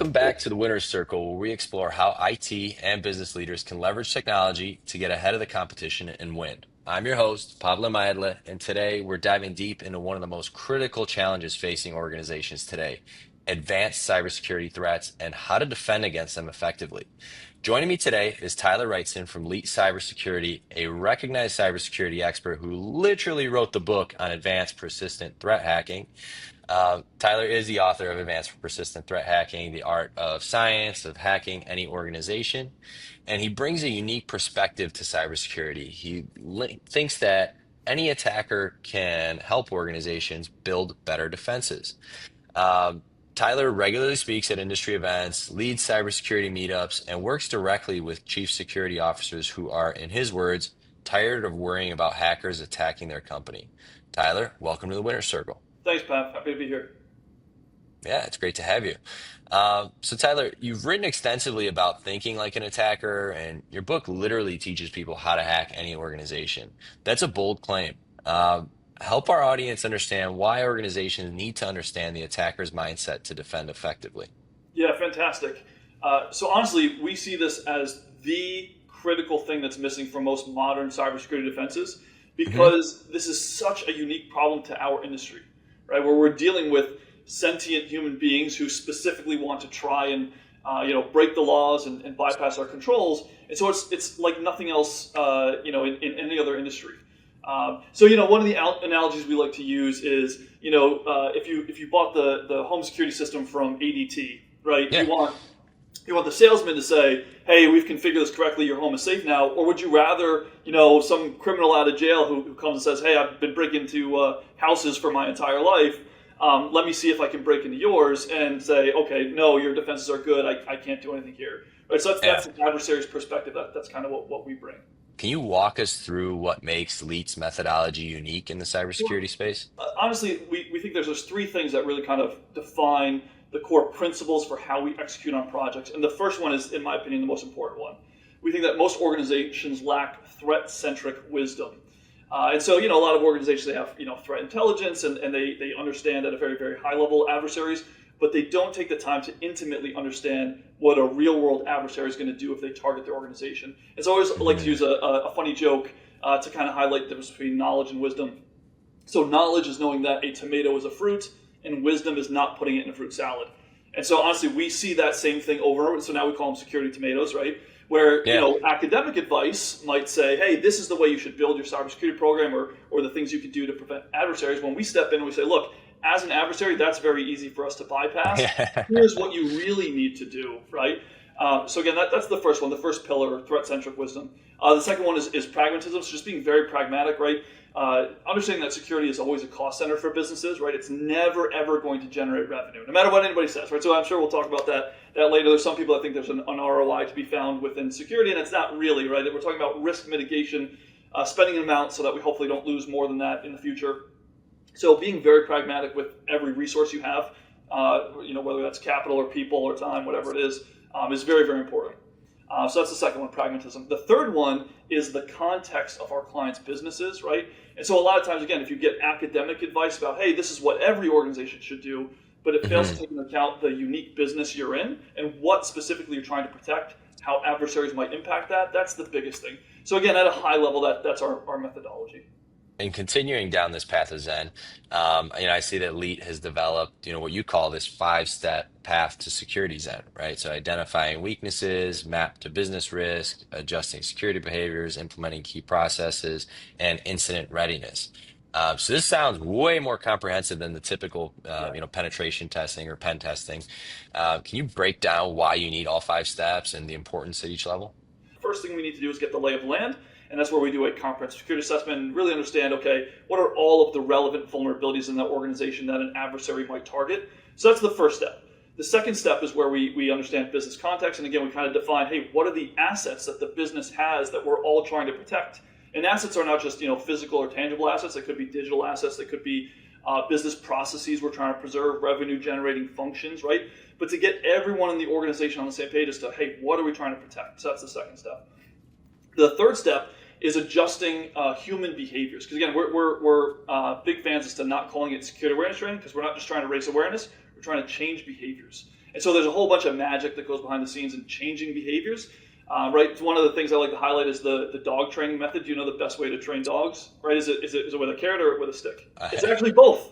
Welcome back to the Winner's Circle, where we explore how IT and business leaders can leverage technology to get ahead of the competition and win. I'm your host, Pablo Maedle, and today we're diving deep into one of the most critical challenges facing organizations today, advanced cybersecurity threats and how to defend against them effectively. Joining me today is Tyler Wrightson from Elite Cybersecurity, a recognized cybersecurity expert who literally wrote the book on advanced persistent threat hacking. Tyler is the author of Advanced Persistent Threat Hacking, the art of science of hacking any organization. And he brings a unique perspective to cybersecurity. Thinks that any attacker can help organizations build better defenses. Um, Tyler regularly speaks at industry events, leads cybersecurity meetups, and works directly with chief security officers who are, in his words, tired of worrying about hackers attacking their company. Tyler, welcome to the Winner's Circle. Thanks, Pat. Happy to be here. Yeah, it's great to have you. So, Tyler, you've written extensively about thinking like an attacker, and your book literally teaches people how to hack any organization. That's a bold claim. Help our audience understand why organizations need to understand the attacker's mindset to defend effectively. Yeah, fantastic. So honestly, we see this as the critical thing that's missing from most modern cybersecurity defenses Hmm. because this is such a unique problem to our industry, right? Where we're dealing with sentient human beings who specifically want to try and break the laws and bypass our controls, and so it's like nothing else in any other industry. One of the analogies we like to use is if you bought the home security system from ADT, right? Yeah. You want the salesman to say, "Hey, we've configured this correctly. Your home is safe now," or would you rather, some criminal out of jail who comes and says, "Hey, I've been breaking into houses for my entire life. Let me see if I can break into yours," and say, "Okay, no, your defenses are good. I can't do anything here." Right. So that's Yeah. the adversary's perspective. That's kind of what we bring. Can you walk us through what makes Leet's methodology unique in the Well, cybersecurity space? honestly, we think there's those three things that really kind of define the core principles for how we execute on projects. And the first one is, in my opinion, the most important one. We think that most organizations lack threat-centric wisdom. A lot of organizations, they have, threat intelligence and they understand at a very, very high level adversaries, but they don't take the time to intimately understand what a real world adversary is going to do if they target their organization. And so I always like to use a funny joke to kind of highlight the difference between knowledge and wisdom. So knowledge is knowing that a tomato is a fruit, and wisdom is not putting it in a fruit salad. And so honestly, we see that same thing over and over. So now we call them security tomatoes, right? Where Yeah. academic advice might say, "Hey, this is the way you should build your cybersecurity program, or the things you can do to prevent adversaries." When we step in and we say, "Look, as an adversary, that's very easy for us to bypass. Yeah. Here's what you really need to do," right? So again, that's the first one, the first pillar, threat-centric wisdom. The second one is pragmatism, so just being very pragmatic, right? Understanding that security is always a cost center for businesses, right? It's never ever going to generate revenue, no matter what anybody says, right? So I'm sure we'll talk about that later. There's some people that think there's an ROI to be found within security, and it's not really, right? We're talking about risk mitigation, spending an amount so that we hopefully don't lose more than that in the future. So being very pragmatic with every resource you have, whether that's capital or people or time, whatever it is very, very important. So that's the second one, pragmatism. The third one is the context of our clients' businesses, right? And so a lot of times, again, if you get academic advice about, "Hey, this is what every organization should do," but it fails to take into account the unique business you're in and what specifically you're trying to protect, how adversaries might impact that, that's the biggest thing. So again, at a high level, that's our methodology. And continuing down this path of Zen, I see that Leet has developed, what you call this five-step path to security Zen, right? So identifying weaknesses, map to business risk, adjusting security behaviors, implementing key processes, and incident readiness. So this sounds way more comprehensive than the typical, Yeah. penetration testing or pen testing. Can you break down why you need all five steps and the importance at each level? First thing we need to do is get the lay of the land, and that's where we do a comprehensive security assessment and really understand, okay, what are all of the relevant vulnerabilities in that organization that an adversary might target. So that's the first step. The second step is where we understand business context, and again, we kind of define, hey, what are the assets that the business has that we're all trying to protect? And assets are not just physical or tangible assets. They could be digital assets. They could be business processes we're trying to preserve, revenue generating functions, right? But to get everyone in the organization on the same page as to, hey, what are we trying to protect? So that's the second step. The third step is adjusting human behaviors. Because again, we're big fans as to not calling it security awareness training, because we're not just trying to raise awareness, we're trying to change behaviors. And so there's a whole bunch of magic that goes behind the scenes in changing behaviors. Right, one of the things I like to highlight is the dog training method. Do you know the best way to train dogs? Right, is it with a carrot or with a stick? It's actually both.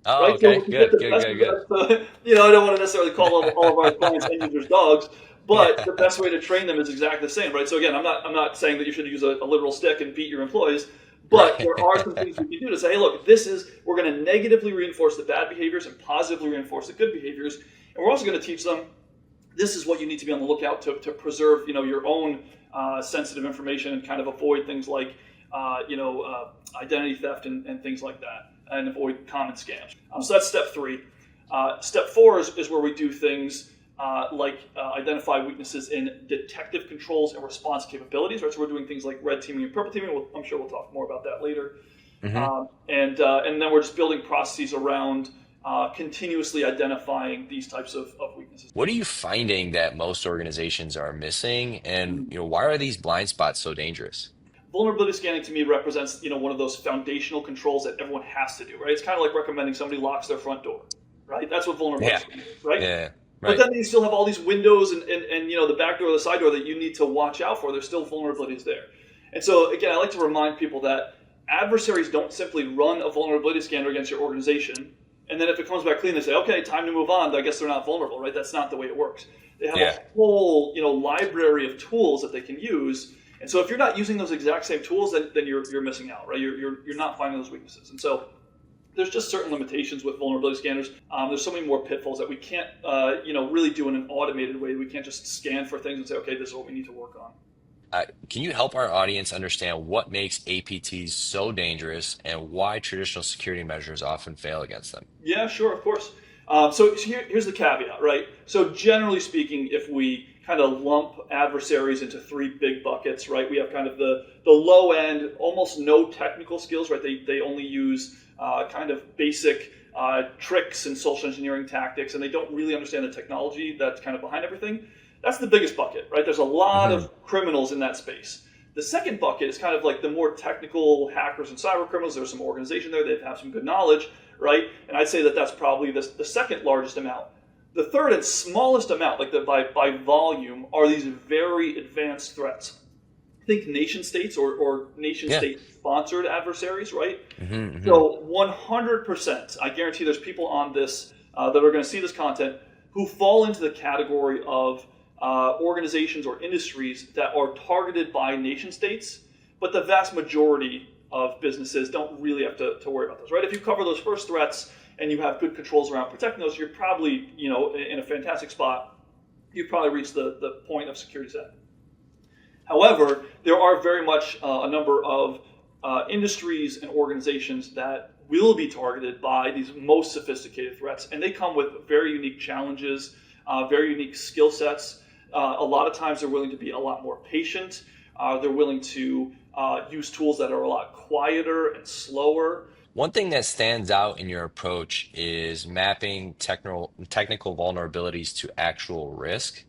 Oh, Right, so okay. to get Good, the good, best, good, good. I don't want to necessarily call all of our clients end users dogs, but the best way to train them is exactly the same, right? So again, I'm not saying that you should use a literal stick and beat your employees, but Right. there are some things we can do to say, hey, look, we're going to negatively reinforce the bad behaviors and positively reinforce the good behaviors, and we're also going to teach them this is what you need to be on the lookout to preserve, your own sensitive information and kind of avoid things like, identity theft and things like that, and avoid common scams. So that's step 3. Step 4 is where we do things like identify weaknesses in detective controls and response capabilities. Right, so we're doing things like red teaming and purple teaming. I'm sure we'll talk more about that later. Hmm. And then we're just building processes around continuously identifying these types of weaknesses. What are you finding that most organizations are missing, and why are these blind spots so dangerous? Vulnerability scanning to me represents one of those foundational controls that everyone has to do. Right, it's kind of like recommending somebody locks their front door. Right, that's what vulnerability Yeah, scanning is. Right. yeah, But right. then you still have all these windows and the back door, the side door that you need to watch out for. There's still vulnerabilities there. And so again, I like to remind people that adversaries don't simply run a vulnerability scanner against your organization, and then if it comes back clean, they say, okay, time to move on. I guess they're not vulnerable, right? That's not the way it works. They have Yeah. a whole library of tools that they can use. And so if you're not using those exact same tools, then you're missing out, right? You're not finding those weaknesses. And so there's just certain limitations with vulnerability scanners. There's so many more pitfalls that we can't, really do in an automated way. We can't just scan for things and say, okay, this is what we need to work on. Can you help our audience understand what makes APTs so dangerous and why traditional security measures often fail against them? Yeah, sure, of course. So here's the caveat, right? So generally speaking, if we kind of lump adversaries into 3 big buckets, right? We have kind of the low end, almost no technical skills, right? They only use kind of basic tricks and social engineering tactics, and they don't really understand the technology that's kind of behind everything. That's the biggest bucket, right? There's a lot Hmm. of criminals in that space. The second bucket is kind of like the more technical hackers and cyber criminals. There's some organization there. They have some good knowledge, right? And I'd say that that's probably the second largest amount. The third and smallest amount, like by volume, are these very advanced threats. Think nation states or nation Yeah. state sponsored adversaries, right? Hmm. Hmm. So 100%, I guarantee there's people on this that are going to see this content who fall into the category of organizations or industries that are targeted by nation states, but the vast majority of businesses don't really have to worry about those, right? If you cover those first threats and you have good controls around protecting those, you're probably, in a fantastic spot. You've probably reached the point of security set. However, there are very much a number of industries and organizations that will be targeted by these most sophisticated threats, and they come with very unique challenges, very unique skill sets. A lot of times they're willing to be a lot more patient. They're willing to use tools that are a lot quieter and slower. One thing that stands out in your approach is mapping technical vulnerabilities to actual risk.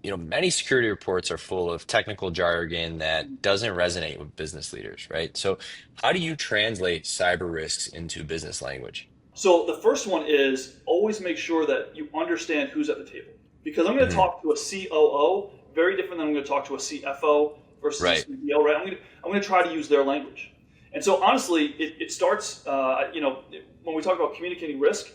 Many security reports are full of technical jargon that doesn't resonate with business leaders, right? So, how do you translate cyber risks into business language? So the first one is always make sure that you understand who's at the table. Because I'm going to Hmm. talk to a COO very different than I'm going to talk to a CFO versus a Right. CDO, right? I'm going to try to use their language. And so honestly, it starts, when we talk about communicating risk,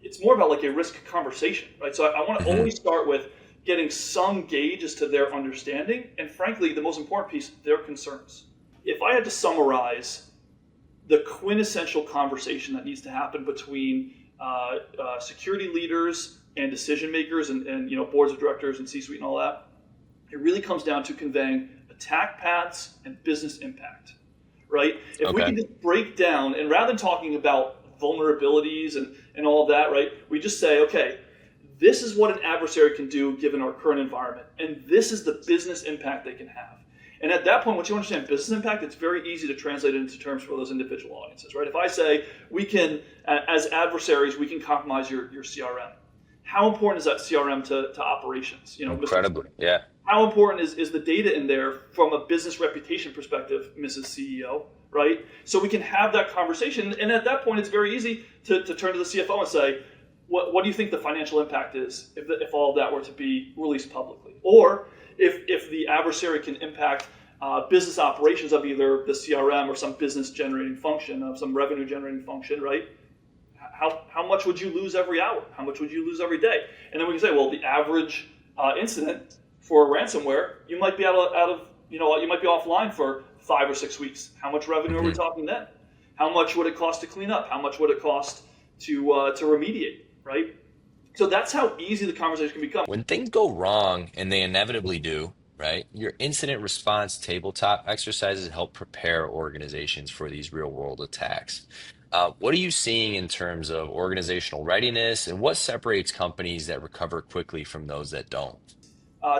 it's more about like a risk conversation, right? So I want to Hmm. always start with getting some gauge as to their understanding, and frankly, the most important piece, their concerns. If I had to summarize the quintessential conversation that needs to happen between security leaders and decision makers and boards of directors and C-suite and all that, it really comes down to conveying attack paths and business impact, right? If we Okay. can just break down, and rather than talking about vulnerabilities and all of that, right, we just say, okay, this is what an adversary can do given our current environment, and this is the business impact they can have. And at that point, once you understand business impact, it's very easy to translate it into terms for those individual audiences, right? If I say we can, as adversaries, we can compromise your CRM. How important is that CRM to operations? Incredibly. Yeah. How important is the data in there from a business reputation perspective, Mrs. CEO, right? So we can have that conversation. And at that point, it's very easy to turn to the CFO and say, what do you think the financial impact is if all of that were to be released publicly? Or if the adversary can impact business operations of either the CRM or some business generating function, of some revenue generating function, right? How much would you lose every hour? How much would you lose every day? And then we can say, well, the average incident for ransomware, you might be out of you might be offline for 5 or 6 weeks. How much revenue are we talking then? How much would it cost to clean up? How much would it cost to remediate? Right? So that's how easy the conversation can become. When things go wrong, and they inevitably do, right? Your incident response tabletop exercises help prepare organizations for these real world attacks. What are you seeing in terms of organizational readiness, and what separates companies that recover quickly from those that don't?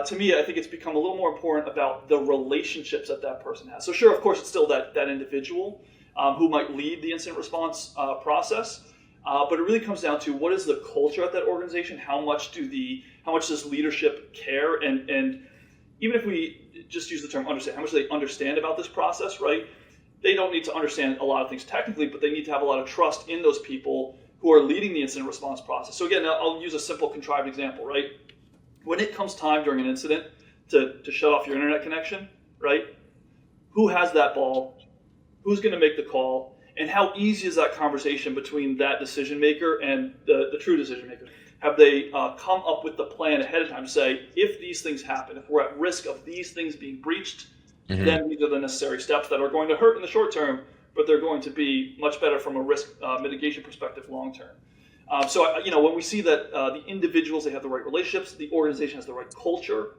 To me, I think it's become a little more important about the relationships that person has. So sure, of course, it's still that individual who might lead the incident response process, but it really comes down to what is the culture at that organization. How much does leadership care, and even if we just use the term understand, how much do they understand about this process, right? They don't need to understand a lot of things technically, but they need to have a lot of trust in those people who are leading the incident response process. So again, I'll use a simple contrived example, right? When it comes time during an incident to shut off your internet connection, right? Who has that ball? Who's going to make the call? And how easy is that conversation between that decision maker and the true decision maker? Have they come up with the plan ahead of time to say, if these things happen, if we're at risk of these things being breached, then these are the necessary steps that are going to hurt in the short term, but they're going to be much better from a risk mitigation perspective long term. So when we see that the individuals, they have the right relationships, the organization has the right culture,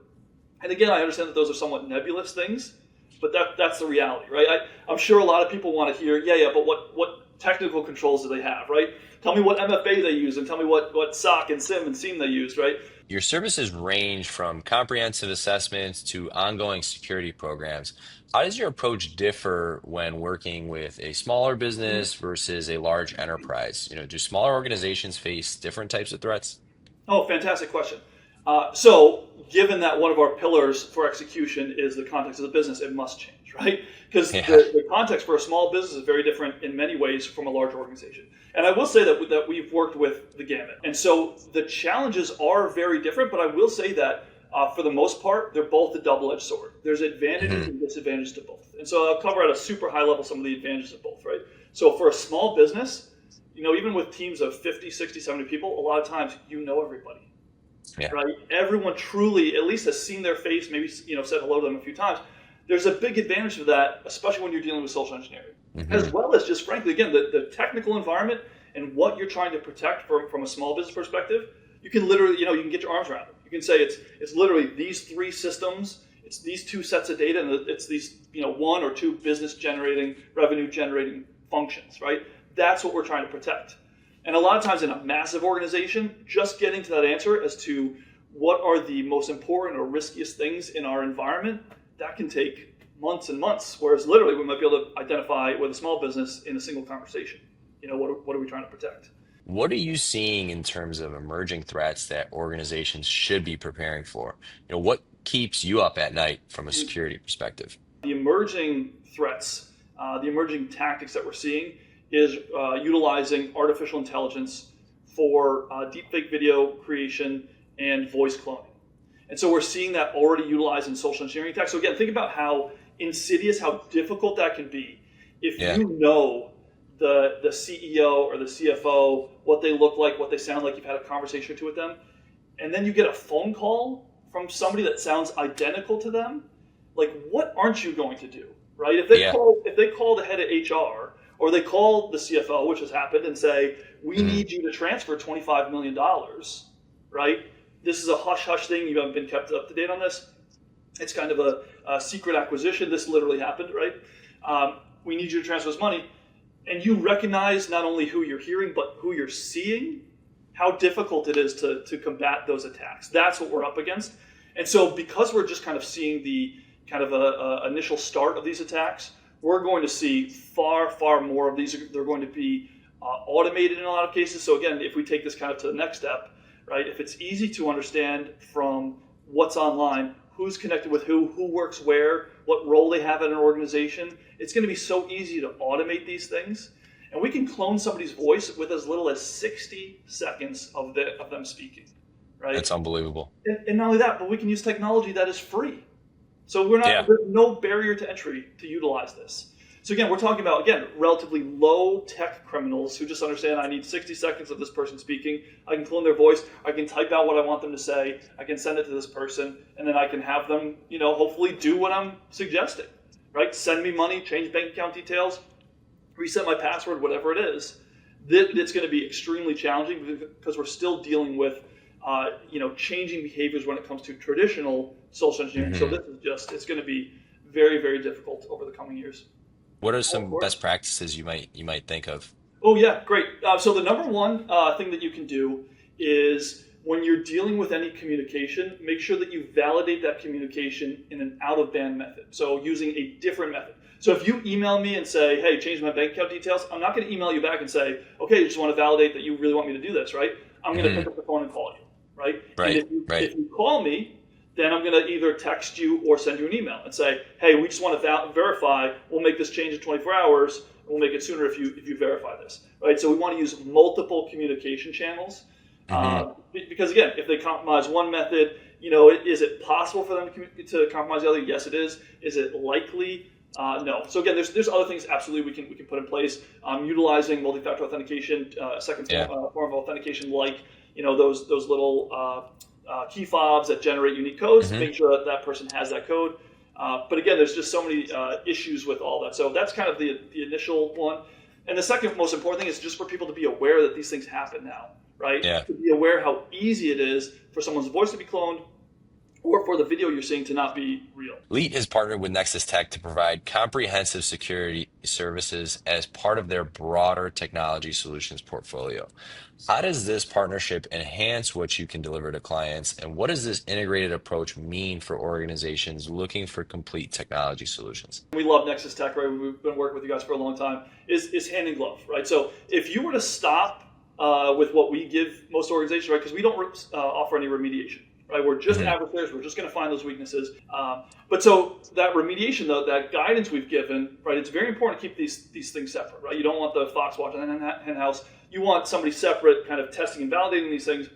and again, I understand that those are somewhat nebulous things, but that's the reality, right? I'm sure a lot of people want to hear, but what technical controls do they have, right? Tell me what MFA they use, and tell me what SOC and SIM and SIEM they use, right? Your services range from comprehensive assessments to ongoing security programs. How does your approach differ when working with a smaller business versus a large enterprise? Do smaller organizations face different types of threats? Oh, fantastic question. So, given that one of our pillars for execution is the context of the business, it must change, right? Because Yeah. the context for a small business is very different in many ways from a large organization. And I will say that we've worked with the gamut. And so the challenges are very different, but I will say that for the most part, they're both a double-edged sword. There's advantages and disadvantages to both. And so I'll cover at a super high level some of the advantages of both, right? So for a small business, even with teams of 50, 60, 70 people, a lot of times everybody. Yeah. Right? Everyone truly, at least has seen their face, maybe said hello to them a few times. There's a big advantage to that, especially when you're dealing with social engineering, as well as just frankly, again, the technical environment and what you're trying to protect from a small business perspective. You can literally, you can get your arms around it. You can say it's literally these 3 systems, it's these 2 sets of data, and it's these 1 or 2 business generating, revenue generating functions, right? That's what we're trying to protect. And a lot of times in a massive organization, just getting to that answer as to what are the most important or riskiest things in our environment, that can take months and months. Whereas literally we might be able to identify with a small business in a single conversation. What are we trying to protect? What are you seeing in terms of emerging threats that organizations should be preparing for? What keeps you up at night from a security perspective? The emerging threats, the emerging tactics that we're seeing is utilizing artificial intelligence for deepfake video creation and voice cloning. And so we're seeing that already utilized in social engineering attacks. So again, think about how insidious, how difficult that can be if you know the CEO or the CFO, what they look like, what they sound like, you've had a conversation or two with them, and then you get a phone call from somebody that sounds identical to them. Like, what aren't you going to do, right? If they call the head of HR or they call the CFO, which has happened, and say, we need you to transfer $25 million, right? This is a hush-hush thing. You haven't been kept up to date on this. It's kind of a secret acquisition. This literally happened, right? We need you to transfer this money. And you recognize not only who you're hearing, but who you're seeing, how difficult it is to combat those attacks. That's what we're up against. And so because we're just kind of seeing the kind of initial start of these attacks, we're going to see far, far more of these. They're going to be automated in a lot of cases. So again, if we take this kind of to the next step, right? If it's easy to understand from what's online, who's connected with who works where, what role they have in an organization, it's going to be so easy to automate these things. And we can clone somebody's voice with as little as 60 seconds of them speaking, right? That's unbelievable. And not only that, but we can use technology that is free. So Yeah. there's no barrier to entry to utilize this. So again, we're talking about, again, relatively low tech criminals who just understand I need 60 seconds of this person speaking. I can clone their voice. I can type out what I want them to say. I can send it to this person, and then I can have them, hopefully do what I'm suggesting, right? Send me money, change bank account details, reset my password, whatever it is. It's going to be extremely challenging because we're still dealing with, changing behaviors when it comes to traditional social engineering. So Hmm. this is it's going to be very, very difficult over the coming years. What are Of some course. best practices you might think of? Oh yeah, great. So the number one thing that you can do is when you're dealing with any communication, make sure that you validate that communication in an out-of-band method. So using a different method. So if you email me and say, "Hey, change my bank account details," I'm not going to email you back and say, "Okay, I just want to validate that you really want me to do this," right? I'm going to pick Hmm. up the phone and call you, right? And Right. if Right. you call me, then I'm going to either text you or send you an email and say, "Hey, we just want to verify. We'll make this change in 24 hours. We'll make it sooner if you verify this." Right? So we want to use multiple communication channels Hmm. because again, if they compromise one method, is it possible for them to compromise the other? Yes, it is. Is it likely? No. So again, there's other things absolutely we can put in place. Utilizing multi-factor authentication, second Yeah. form of authentication, like those little key fobs that generate unique codes. Hmm. Make sure that that person has that code. But again, there's just so many issues with all that. So that's kind of the initial one. And the second most important thing is just for people to be aware that these things happen now, right? Yeah. To be aware how easy it is for someone's voice to be cloned or for the video you're seeing to not be real. Leet has partnered with NexusTek to provide comprehensive security services as part of their broader technology solutions portfolio. How does this partnership enhance what you can deliver to clients, and what does this integrated approach mean for organizations looking for complete technology solutions? We love NexusTek, right? We've been working with you guys for a long time. Is hand in glove, right? So if you were to stop with what we give most organizations, right? Because we don't offer any remediation, right? We're just Hmm. adversaries. We're just going to find those weaknesses. But so that remediation, though, that guidance we've given, right? It's very important to keep these things separate, right? You don't want the fox watching the hen house. You want somebody separate, kind of testing and validating these things,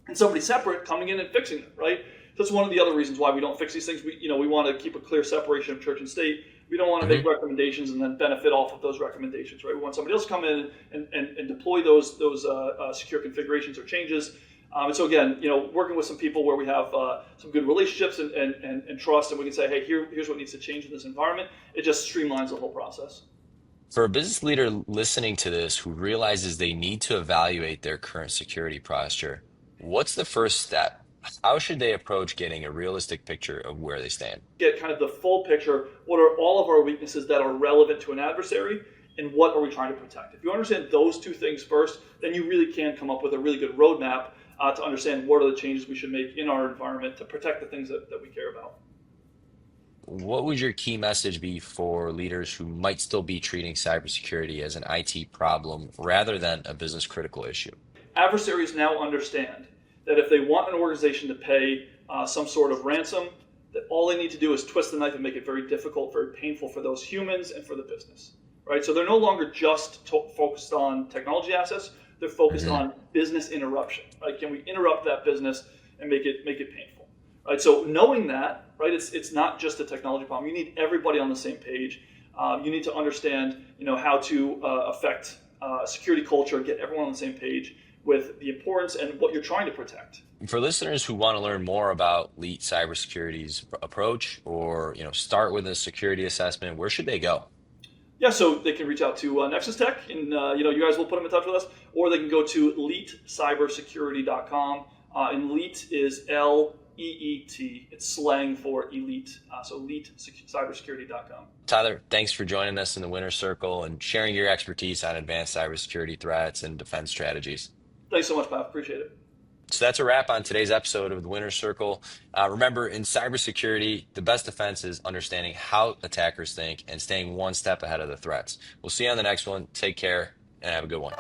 and somebody separate coming in and fixing it, right? So that's one of the other reasons why we don't fix these things. We want to keep a clear separation of church and state. We don't want to make Hmm. recommendations and then benefit off of those recommendations, right? We want somebody else to come in and deploy those secure configurations or changes. And so again, working with some people where we have some good relationships and trust, and we can say, hey, here's what needs to change in this environment. It just streamlines the whole process. For a business leader listening to this who realizes they need to evaluate their current security posture, what's the first step? How should they approach getting a realistic picture of where they stand? Get kind of the full picture. What are all of our weaknesses that are relevant to an adversary, and what are we trying to protect? If you understand those two things first, then you really can come up with a really good roadmap to understand what are the changes we should make in our environment to protect the things that we care about. What would your key message be for leaders who might still be treating cybersecurity as an IT problem rather than a business critical issue? Adversaries now understand that if they want an organization to pay some sort of ransom, that all they need to do is twist the knife and make it very difficult, very painful for those humans and for the business, right? So they're no longer just focused on technology assets; they're focused Hmm. on business interruption, right? Can we interrupt that business and make it painful, right? So knowing that, right, it's not just a technology problem. You need everybody on the same page. You need to understand, how to affect security culture, get everyone on the same page with the importance and what you're trying to protect. For listeners who want to learn more about Leet Cybersecurity's approach or, start with a security assessment, where should they go? Yeah, so they can reach out to NexusTek, and you guys will put them in touch with us, or they can go to leetcybersecurity.com. And Leet is LEET. It's slang for elite. So leetcybersecurity.com. Tyler, thanks for joining us in the Winner Circle and sharing your expertise on advanced cybersecurity threats and defense strategies. Thanks so much, Bob. Appreciate it. So that's a wrap on today's episode of the Winner Circle. Remember, in cybersecurity, the best defense is understanding how attackers think and staying one step ahead of the threats. We'll see you on the next one. Take care and have a good one.